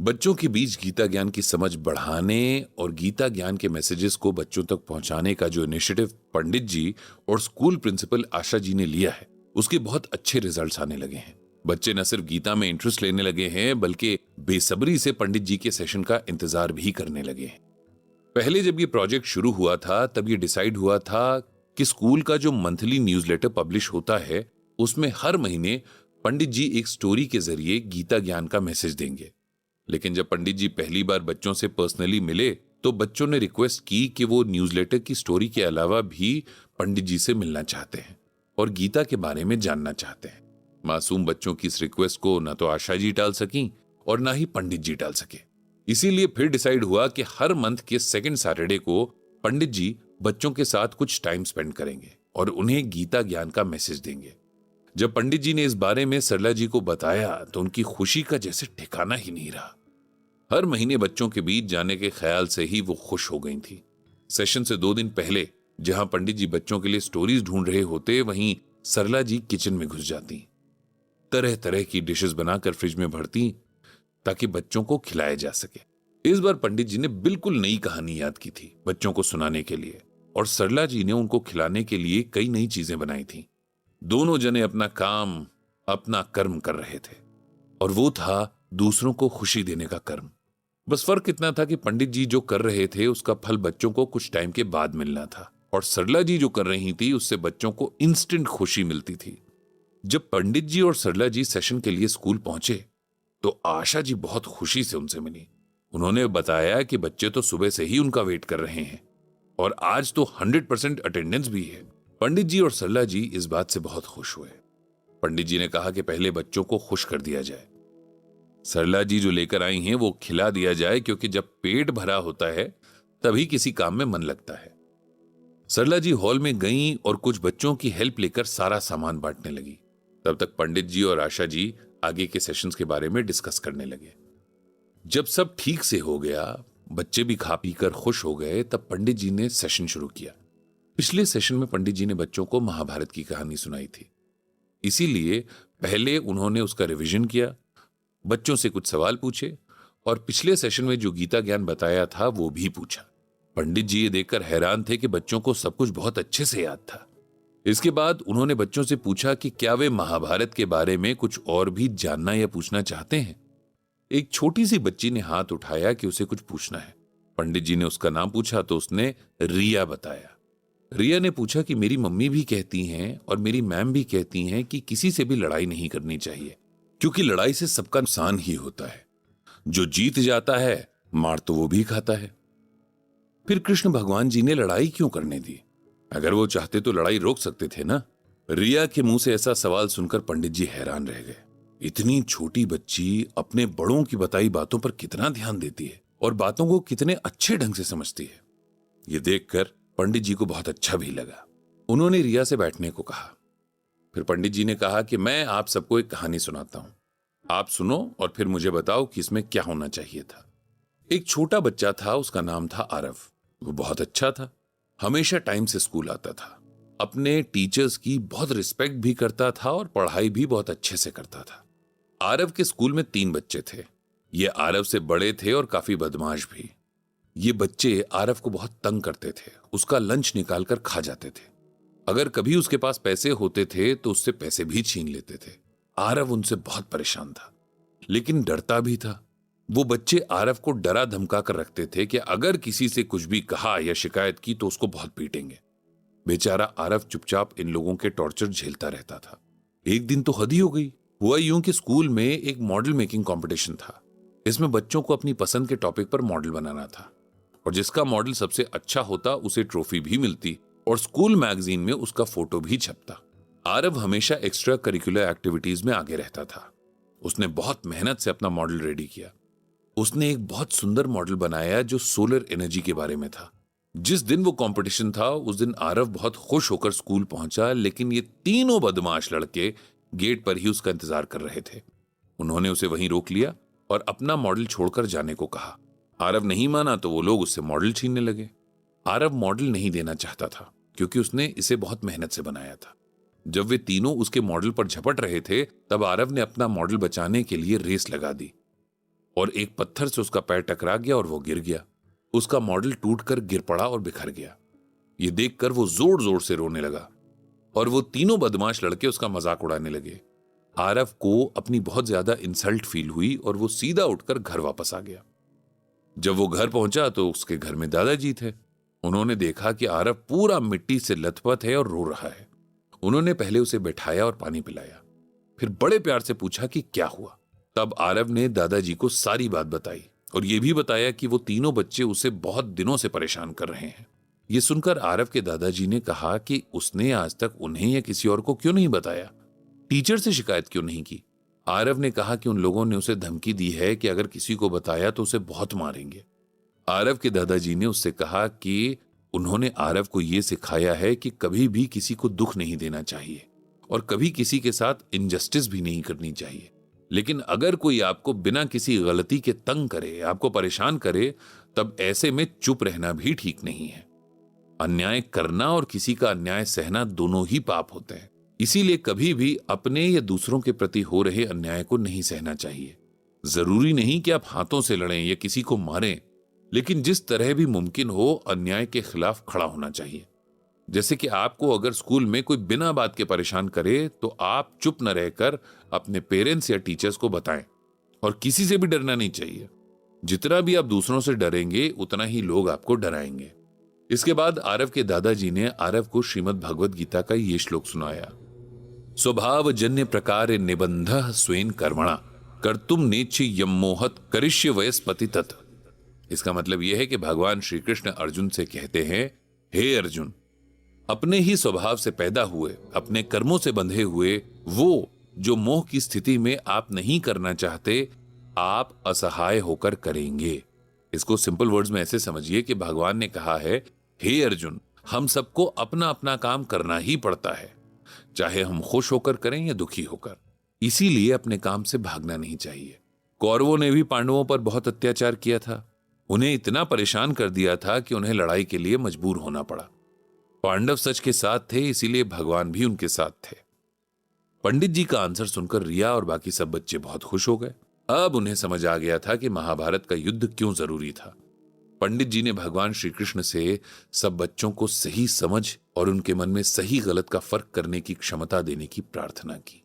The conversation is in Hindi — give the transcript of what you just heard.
बच्चों के बीच गीता ज्ञान की समझ बढ़ाने और गीता ज्ञान के मैसेजेस को बच्चों तक पहुंचाने का जो इनिशिएटिव पंडित जी और स्कूल प्रिंसिपल आशा जी ने लिया है, उसके बहुत अच्छे रिजल्ट्स आने लगे हैं। बच्चे न सिर्फ गीता में इंटरेस्ट लेने लगे हैं, बल्कि बेसब्री से पंडित जी के सेशन का इंतजार भी करने लगे हैं। पहले जब ये प्रोजेक्ट शुरू हुआ था, तब ये डिसाइड हुआ था कि स्कूल का जो मंथली न्यूज़लेटर पब्लिश होता है, उसमें हर महीने पंडित जी एक स्टोरी के जरिए गीता ज्ञान का मैसेज देंगे। लेकिन जब पंडित जी पहली बार बच्चों से पर्सनली मिले, तो बच्चों ने रिक्वेस्ट की कि वो न्यूज़लेटर की स्टोरी के अलावा भी पंडित जी से मिलना चाहते हैं और गीता के बारे में जानना चाहते हैं। मासूम बच्चों की इस रिक्वेस्ट को न तो आशा जी टाल सकी और ना ही पंडित जी टाल सके। इसीलिए फिर डिसाइड हुआ कि हर मंथ के सेकंड सैटरडे को पंडित जी बच्चों के साथ कुछ टाइम स्पेंड करेंगे और उन्हें गीता ज्ञान का मैसेज देंगे। जब पंडित जी ने इस बारे में सरला जी को बताया, तो उनकी खुशी का जैसे ठिकाना ही नहीं रहा। हर महीने बच्चों के बीच जाने के ख्याल से ही वो खुश हो गई थी। सेशन से 2 दिन पहले जहां पंडित जी बच्चों के लिए स्टोरीज ढूंढ रहे होते, वहीं सरला जी किचन में घुस जाती, तरह तरह की डिशेस बनाकर फ्रिज में भरती ताकि बच्चों को खिलाया जा सके। इस बार पंडित जी ने बिल्कुल नई कहानी याद की थी बच्चों को सुनाने के लिए, और सरला जी ने उनको खिलाने के लिए कई नई चीजें बनाई थी। दोनों जने अपना काम, अपना कर्म कर रहे थे, और वो था दूसरों को खुशी देने का कर्म। बस फर्क इतना था कि पंडित जी जो कर रहे थे उसका फल बच्चों को कुछ टाइम के बाद मिलना था, और सरला जी जो कर रही थी उससे बच्चों को इंस्टेंट खुशी मिलती थी। जब पंडित जी और सरला जी सेशन के लिए स्कूल पहुंचे, तो आशा जी बहुत खुशी से उनसे मिली। उन्होंने बताया कि बच्चे तो सुबह से ही उनका वेट कर रहे हैं और आज तो 100% अटेंडेंस भी है। पंडित जी और सरला जी इस बात से बहुत खुश हुए। पंडित जी ने कहा कि पहले बच्चों को खुश कर दिया जाए। सरला जी जो लेकर आई हैं वो खिला दिया जाए, क्योंकि जब पेट भरा होता है तभी किसी काम में मन लगता है। सरला जी हॉल में गईं और कुछ बच्चों की हेल्प लेकर सारा सामान बांटने लगी। तब तक पंडित जी और आशा जी आगे के सेशंस के बारे में डिस्कस करने लगे। जब सब ठीक से हो गया, बच्चे भी खा पीकर खुश हो गए, तब पंडित जी ने सेशन शुरू किया। पिछले सेशन में पंडित जी ने बच्चों को महाभारत की कहानी सुनाई थी, इसीलिए पहले उन्होंने उसका रिवीजन किया, बच्चों से कुछ सवाल पूछे और पिछले सेशन में जो गीता ज्ञान बताया था वो भी पूछा। पंडित जी ये देखकर हैरान थे कि बच्चों को सब कुछ बहुत अच्छे से याद था। इसके बाद उन्होंने बच्चों से पूछा कि क्या वे महाभारत के बारे में कुछ और भी जानना या पूछना चाहते हैं। एक छोटी सी बच्ची ने हाथ उठाया कि उसे कुछ पूछना है। पंडित जी ने उसका नाम पूछा तो उसने रिया बताया। रिया ने पूछा कि मेरी मम्मी भी कहती हैं और मेरी मैम भी कहती हैं कि किसी से भी लड़ाई नहीं करनी चाहिए, क्योंकि लड़ाई से सबका नुकसान ही होता है। जो जीत जाता है मार तो वो भी खाता है। फिर कृष्ण भगवान जी ने लड़ाई क्यों करने दी? अगर वो चाहते तो लड़ाई रोक सकते थे ना। रिया के मुंह से ऐसा सवाल सुनकर पंडित जी हैरान रह गए। इतनी छोटी बच्ची अपने बड़ों की बताई बातों पर कितना ध्यान देती है और बातों को कितने अच्छे ढंग से समझती है। ये देखकर पंडित जी को बहुत अच्छा भी लगा। उन्होंने रिया से बैठने को कहा। फिर पंडित जी ने कहा कि मैं आप सबको एक कहानी सुनाता हूं, आप सुनो और फिर मुझे बताओ कि इसमें क्या होना चाहिए था। एक छोटा बच्चा था, उसका नाम था आरव। वो बहुत अच्छा था, हमेशा टाइम से स्कूल आता था, अपने टीचर्स की बहुत रिस्पेक्ट भी करता था और पढ़ाई भी बहुत अच्छे से करता था। आरव के स्कूल में 3 बच्चे थे। ये आरव से बड़े थे और काफी बदमाश भी। ये बच्चे आरव को बहुत तंग करते थे, उसका लंच निकालकर खा जाते थे। अगर कभी उसके पास पैसे होते थे तो उससे पैसे भी छीन लेते थे। आरव उनसे बहुत परेशान था, लेकिन डरता भी था। वो बच्चे आरव को डरा धमका कर रखते थे कि अगर किसी से कुछ भी कहा या शिकायत की तो उसको बहुत पीटेंगे। बेचारा आरव चुपचाप इन लोगों के टॉर्चर झेलता रहता था। एक दिन तो हद ही हो गई। हुआ यूं कि स्कूल में एक मॉडल मेकिंग कंपटीशन था। इसमें बच्चों को अपनी पसंद के टॉपिक पर मॉडल बनाना था, और जिसका मॉडल सबसे अच्छा होता उसे ट्रॉफी भी मिलती और स्कूल मैगजीन में उसका फोटो भी छपता। आरव हमेशा एक्स्ट्रा करिकुलर एक्टिविटीज में आगे रहता था। उसने बहुत मेहनत से अपना मॉडल रेडी किया। उसने एक बहुत सुंदर मॉडल बनाया जो सोलर एनर्जी के बारे में था। जिस दिन वो कंपटीशन था उस दिन आरव बहुत खुश होकर स्कूल पहुंचा, लेकिन ये तीनों बदमाश लड़के गेट पर ही उसका इंतजार कर रहे थे। उन्होंने उसे वहीं रोक लिया और अपना मॉडल छोड़कर जाने को कहा। आरव नहीं माना तो वो लोग उससे मॉडल छीनने लगे। आरव मॉडल नहीं देना चाहता था, क्योंकि उसने इसे बहुत मेहनत से बनाया था। जब वे तीनों उसके मॉडल पर झपट रहे थे, तब आरव ने अपना मॉडल बचाने के लिए रेस लगा दी। और एक पत्थर से उसका पैर टकरा गया और वो गिर गया। उसका मॉडल टूटकर गिर पड़ा और बिखर गया। ये देखकर वो जोर जोर से रोने लगा और वो तीनों बदमाश लड़के उसका मजाक उड़ाने लगे। आरव को अपनी बहुत ज्यादा इंसल्ट फील हुई और वो सीधा उठकर घर वापस आ गया। जब वो घर पहुंचा तो उसके घर में दादाजी थे। उन्होंने देखा कि आरव पूरा मिट्टी से लथपथ है और रो रहा है। उन्होंने पहले उसे बैठाया और पानी पिलाया, फिर बड़े प्यार से पूछा कि क्या हुआ। तब आरव ने दादाजी को सारी बात बताई और यह भी बताया कि वो तीनों बच्चे उसे बहुत दिनों से परेशान कर रहे हैं। ये सुनकर आरव के दादाजी ने कहा कि उसने आज तक उन्हें या किसी और को क्यों नहीं बताया, टीचर से शिकायत क्यों नहीं की। आरव ने कहा कि उन लोगों ने उसे धमकी दी है कि अगर किसी को बताया तो उसे बहुत मारेंगे। आरव के दादाजी ने उससे कहा कि उन्होंने आरव को यह सिखाया है कि कभी भी किसी को दुख नहीं देना चाहिए और कभी किसी के साथ इनजस्टिस भी नहीं करनी चाहिए। लेकिन अगर कोई आपको बिना किसी गलती के तंग करे, आपको परेशान करे, तब ऐसे में चुप रहना भी ठीक नहीं है। अन्याय करना और किसी का अन्याय सहना दोनों ही पाप होते हैं। इसीलिए कभी भी अपने या दूसरों के प्रति हो रहे अन्याय को नहीं सहना चाहिए। जरूरी नहीं कि आप हाथों से लड़ें या किसी को मारें, लेकिन जिस तरह भी मुमकिन हो अन्याय के खिलाफ खड़ा होना चाहिए। जैसे कि आपको अगर स्कूल में कोई बिना बात के परेशान करे तो आप चुप न रहकर अपने पेरेंट्स या टीचर्स को बताएं। और किसी से भी डरना नहीं चाहिए। जितना भी आप दूसरों से डरेंगे उतना ही लोग आपको डराएंगे। इसके बाद आरव के दादाजी ने आरव को श्रीमद् भगवद गीता का ये श्लोक सुनाया। स्वभाव जन्य प्रकार निबंध स्वेन कर्मणा कर्तुम नेच्छि यम्मोहत करिष्य वयस्पति तत्। इसका मतलब यह है कि भगवान श्री कृष्ण अर्जुन से कहते हैं, हे अर्जुन, अपने ही स्वभाव से पैदा हुए, अपने कर्मों से बंधे हुए वो जो मोह की स्थिति में आप नहीं करना चाहते, आप असहाय होकर करेंगे। इसको सिंपल वर्ड्स में ऐसे समझिए कि भगवान ने कहा है, हे अर्जुन, हम सबको अपना अपना काम करना ही पड़ता है, चाहे हम खुश होकर करें या दुखी होकर। इसीलिए अपने काम से भागना नहीं चाहिए। कौरवों ने भी पांडवों पर बहुत अत्याचार किया था। उन्हें इतना परेशान कर दिया था कि उन्हें लड़ाई के लिए मजबूर होना पड़ा। पांडव सच के साथ थे, इसीलिए भगवान भी उनके साथ थे। पंडित जी का आंसर सुनकर रिया और बाकी सब बच्चे बहुत खुश हो गए। अब उन्हें समझ आ गया था कि महाभारत का युद्ध क्यों जरूरी था। पंडित जी ने भगवान श्री कृष्ण से सब बच्चों को सही समझ और उनके मन में सही गलत का फर्क करने की क्षमता देने की प्रार्थना की।